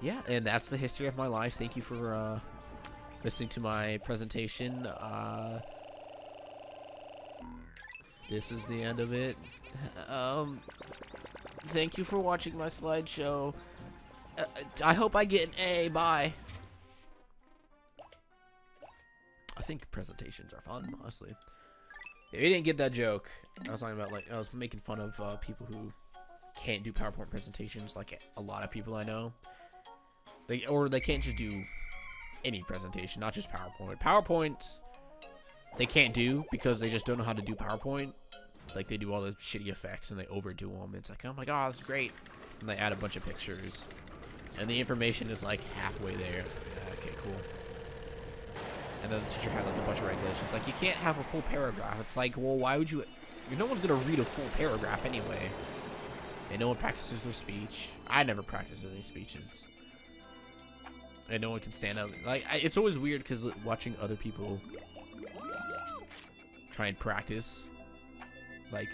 yeah, and that's the history of my life. Thank you for listening to my presentation. This is the end of it. Thank you for watching my slideshow. I hope I get an A. Bye. I think presentations are fun, honestly. If you didn't get that joke, I was talking about, like, I was making fun of people who can't do PowerPoint presentations, like a lot of people I know. They can't just do any presentation, not just PowerPoint. PowerPoints, they can't do because they just don't know how to do PowerPoint. Like, they do all the shitty effects and they overdo them. It's like, oh my god, this is great. And they add a bunch of pictures. And the information is like halfway there. It's like, yeah, okay, cool. And then the teacher had like a bunch of regulations. Like, you can't have a full paragraph. It's like, well, why would you? No one's gonna read a full paragraph anyway. And no one practices their speech. I never practice any speeches. And no one can stand up. Like, it's always weird because watching other people try and practice, like,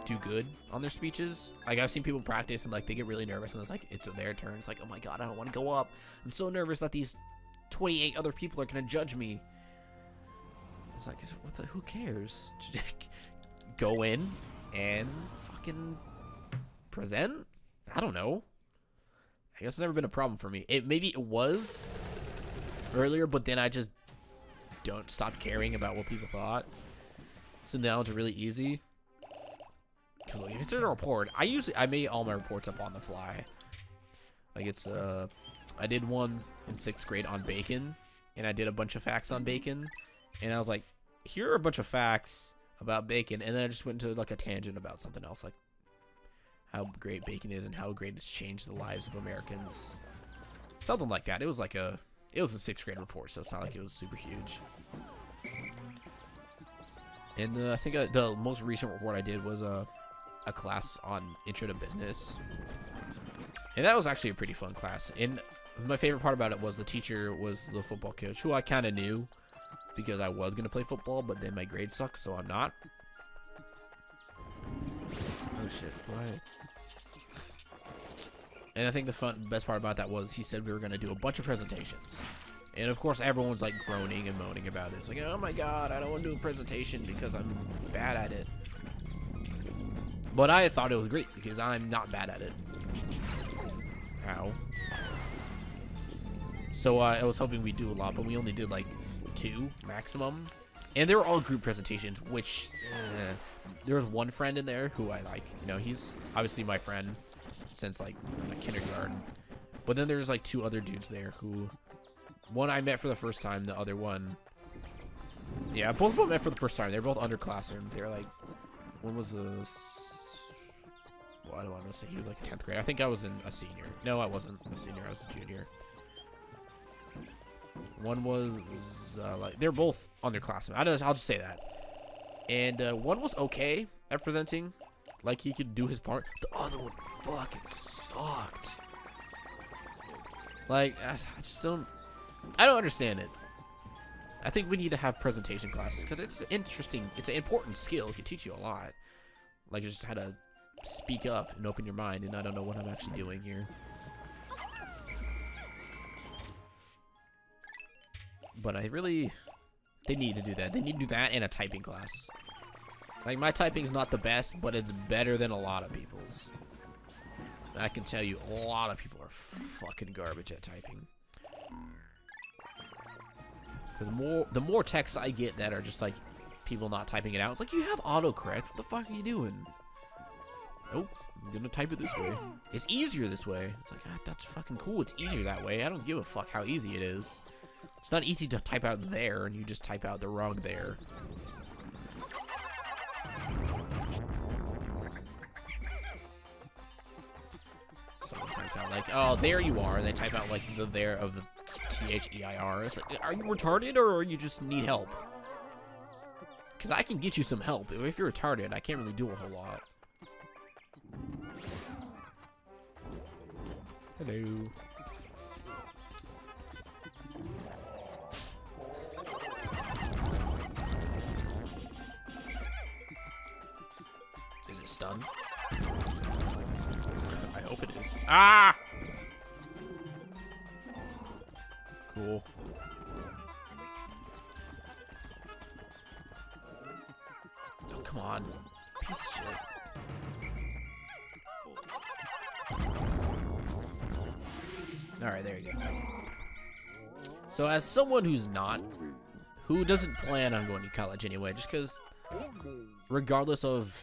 do good on their speeches. Like, I've seen people practice and like they get really nervous and it's like it's their turn. It's like, oh my god, I don't want to go up. I'm so nervous that these 28 other people are gonna judge me. It's like, who cares? Go in and fucking present. I don't know. I guess it's never been a problem for me. Maybe it was earlier, but then I just don't stop caring about what people thought. So now it's really easy. Because like, if it's a report, I made all my reports up on the fly. Like, it's I did one in 6th grade on bacon, and I did a bunch of facts on bacon, and I was like, here are a bunch of facts about bacon, and then I just went into like a tangent about something else, like how great bacon is and how great it's changed the lives of Americans. Something like that. It was a 6th grade report, so it's not like it was super huge. And I think the most recent report I did was a class on intro to business. And that was actually a pretty fun class. And my favorite part about it was the teacher was the football coach, who I kind of knew because I was going to play football, but then my grades suck, so I'm not. Oh shit, what? And I think the best part about that was he said we were going to do a bunch of presentations. And of course everyone's like groaning and moaning about it. It's like, oh my god, I don't want to do a presentation because I'm bad at it. But I thought it was great because I'm not bad at it. Ow. So I was hoping we'd do a lot, but we only did like 2 maximum. And they were all group presentations, which there was one friend in there who I like. You know, he's obviously my friend since like kindergarten. But then there's like 2 other dudes there who, one I met for the first time, the other one, yeah, both of them met for the first time. They're both underclassmen. They're like, one was well, I don't want to say he was like 10th grade. I think I was a senior. No, I wasn't a senior. I was a junior. One was like, they're both underclassmen. I'll just say that. And one was okay at presenting, like he could do his part. The other one fucking sucked. Like, I just don't. I don't understand it. I think we need to have presentation classes because it's interesting. It's an important skill. It can teach you a lot. Like, just how to speak up and open your mind. And I don't know what I'm actually doing here. But they need to do that. They need to do that and a typing class. Like, my typing's not the best, but it's better than a lot of people's. I can tell you, a lot of people are fucking garbage at typing. Because the more texts I get that are just like people not typing it out, it's like, you have autocorrect. What the fuck are you doing? Nope, I'm gonna type it this way. It's easier this way. It's like, ah, that's fucking cool. It's easier that way. I don't give a fuck how easy it is. It's not easy to type out there, and you just type out the wrong there. Someone types out like, oh, there you are, and they type out like the there of the THEIR. It's like, are you retarded or you just need help? Because I can get you some help. If you're retarded, I can't really do a whole lot. Hello. Is it stunned? I hope it is. Ah! Cool. Oh, come on. Piece of shit. Alright, there you go. So as someone who doesn't plan on going to college anyway, just because regardless of,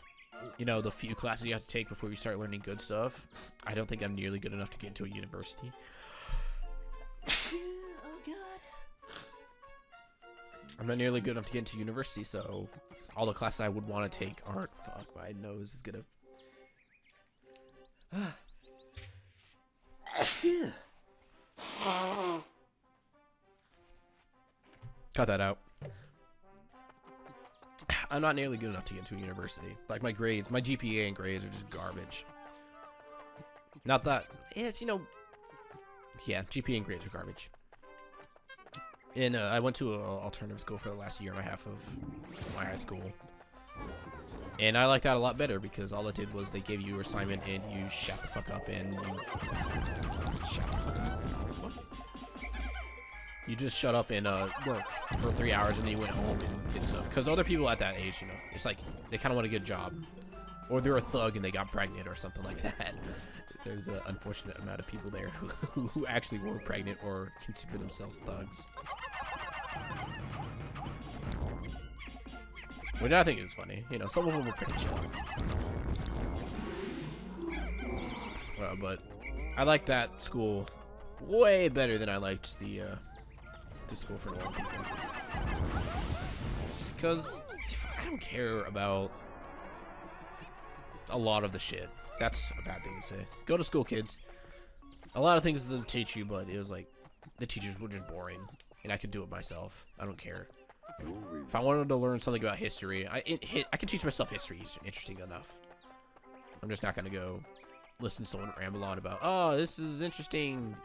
you know, the few classes you have to take before you start learning good stuff, I don't think I'm nearly good enough to get into a university. Oh god. I'm not nearly good enough to get into university, so all the classes I would want to take aren't. Fuck, my nose is gonna. Cut that out. I'm not nearly good enough to get into a university. Like, my grades, my GPA and grades are just garbage. Not that, it's, you know, yeah, GPA and grades are garbage. And I went to an alternative school for the last year and a half of my high school. And I like that a lot better because all it did was they gave you your assignment and you shut the fuck up and you... Shut the fuck up? What? You just shut up and work for 3 hours and then you went home and did stuff. Because other people at that age, you know, it's like they kind of want to get a job. Or they're a thug and they got pregnant or something like that. There's an unfortunate amount of people there who actually were pregnant or consider themselves thugs. Which I think is funny. You know, some of them were pretty chill. But I like that school way better than I liked the school for normal people. Just because I don't care about a lot of the shit. That's a bad thing to say. Go to school, kids. A lot of things they'll teach you, but it was like the teachers were just boring, and I could do it myself. I don't care. If I wanted to learn something about history, I can teach myself history. It's interesting enough. I'm just not gonna go listen to someone ramble on about, oh, this is interesting.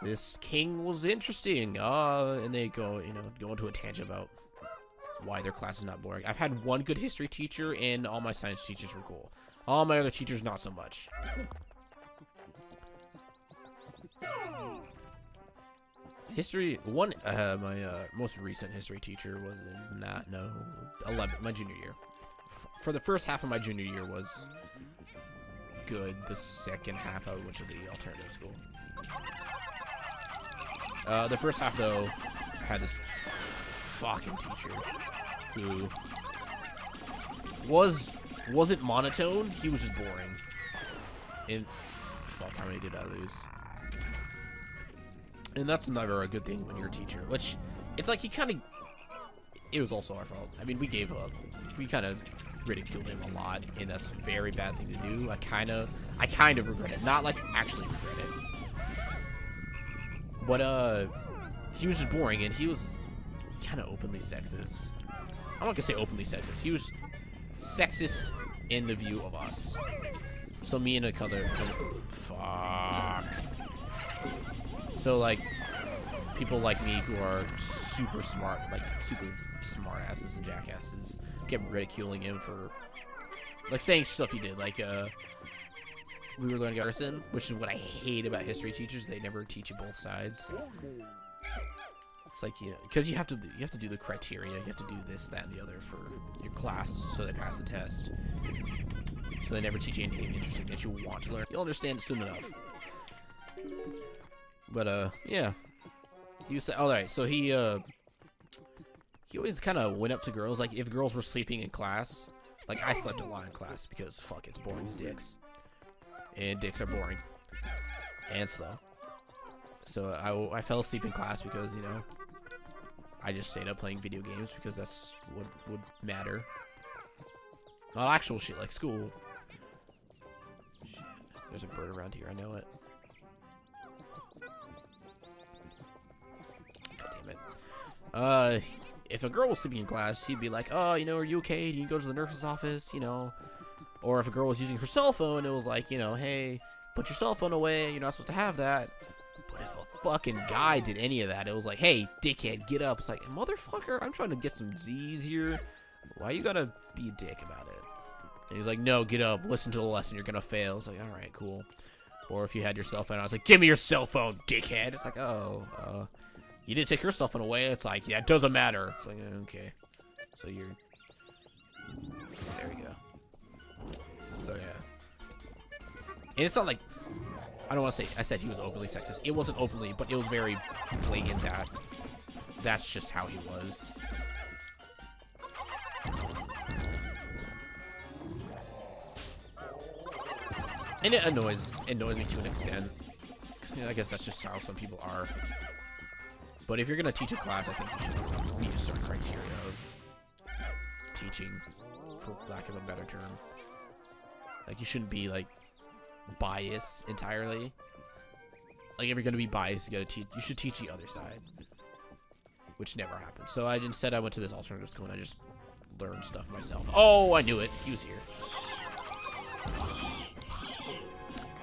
This king was interesting. And they go, you know, go into a tangent about why their class is not boring. I've had one good history teacher, and all my science teachers were cool. All my other teachers, not so much. History, my most recent history teacher was in, my junior year. For the first half of my junior year was good. The second half, I went to the alternative school. The first half, though, I had this fucking teacher who wasn't monotone. He was just boring. And fuck, how many did I lose? And that's never a good thing when you're a teacher. Which, it's like it was also our fault. I mean, we gave up. We kind of ridiculed him a lot, and that's a very bad thing to do. I kind of regret it. Not like actually regret it. But he was just boring, and he was kind of openly sexist. I'm not gonna say openly sexist. He was sexist in the view of us. So me and a color, fuck. So like people like me who are super smart, like super smart asses and jackasses, kept ridiculing him for like saying stuff he did. Like we were learning arson, which is what I hate about history teachers. They never teach you both sides. It's like, you know, because you have to do the criteria. You have to do this, that, and the other for your class, so they pass the test. So they never teach you anything interesting that you want to learn. You'll understand soon enough. But yeah. You say, all right. So he always kind of went up to girls. Like if girls were sleeping in class, like I slept a lot in class because fuck, it's boring as dicks, and dicks are boring and slow. So I fell asleep in class because, you know, I just stayed up playing video games because that's what would matter. Not actual shit like school. Shit. There's a bird around here, I know it. God damn it. If a girl was sleeping in class, he'd be like, oh, you know, are you okay? Do you go to the nurse's office, you know? Or if a girl was using her cell phone, it was like, you know, hey, put your cell phone away, you're not supposed to have that. But if a fucking guy did any of that, it was like, hey, dickhead, get up. It's like, motherfucker, I'm trying to get some Z's here. Why you gotta be a dick about it? And he's like, no, get up, listen to the lesson, you're gonna fail. It's like, alright, cool. Or if you had your cell phone, I was like, give me your cell phone, dickhead. It's like, oh, You didn't take your cell phone away. It's like, yeah, it doesn't matter. It's like, okay. So you're... There we go. So, yeah. And it's not like... I don't want to say... I said he was openly sexist. It wasn't openly, but it was very blatant that... That's just how he was. And it annoys me to an extent. Because, you know, I guess that's just how some people are. But if you're going to teach a class, I think you should meet a certain criteria of teaching, for lack of a better term. Like, you shouldn't be, like, biased entirely. Like, if you're going to be biased, you should teach the other side. Which never happened. So instead I went to this alternative school and I just learned stuff myself. Oh, I knew it. He was here.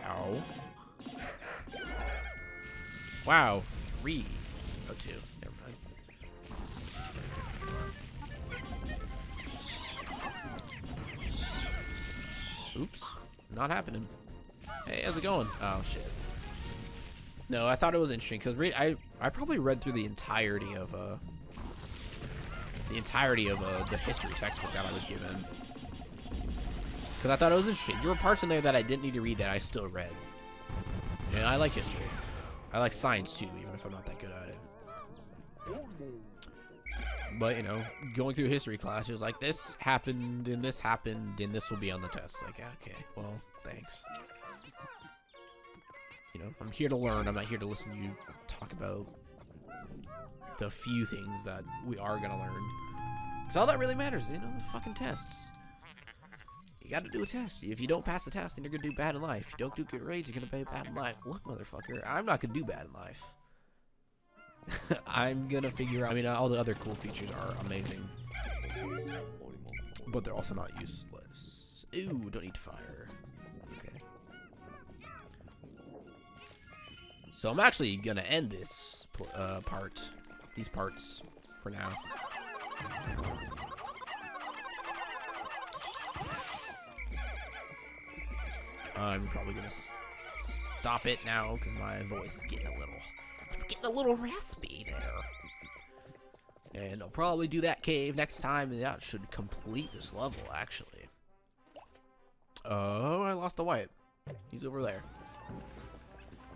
Ow. Wow. 3. Oh, 2. Never mind. Oops. Not happening. Hey, how's it going? Oh, shit. No, I thought it was interesting because I probably read through the entirety of the history textbook that I was given because I thought it was interesting. There were parts in there that I didn't need to read that I still read. And I like history. I like science too, even if I'm not that good at it. But you know, going through history class, it was like this happened and this happened and this will be on the test. Like, okay, well, thanks. You know, I'm here to learn. I'm not here to listen to you talk about the few things that we are going to learn. Because all that really matters, you know, the fucking tests. You got to do a test. If you don't pass the test, then you're going to do bad in life. If you don't do good grades, you're going to be bad in life. Look, motherfucker, I'm not going to do bad in life. I'm going to figure out... I mean, all the other cool features are amazing. But they're also not useless. Ooh, don't need fire. So I'm actually gonna end this these parts for now. I'm probably gonna stop it now because my voice is getting a little raspy there. And I'll probably do that cave next time, and that should complete this level actually. Oh, I lost a white. He's over there.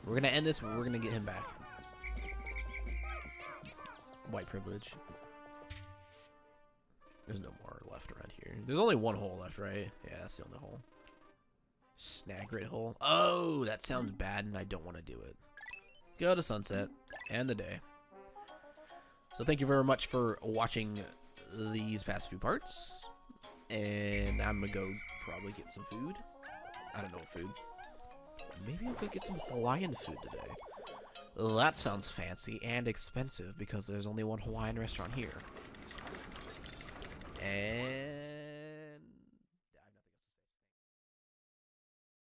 We're gonna end this, but we're gonna get him back. White privilege. There's no more left around here. There's only one hole left, right? Yeah, that's the only hole. Snag grid hole. Oh, that sounds bad, and I don't want to do it. Go to sunset and the day. So thank you very much for watching these past few parts. And I'm gonna go probably get some food. I don't know what food. Maybe I'll go get some Hawaiian food today. That sounds fancy and expensive because there's only one Hawaiian restaurant here. And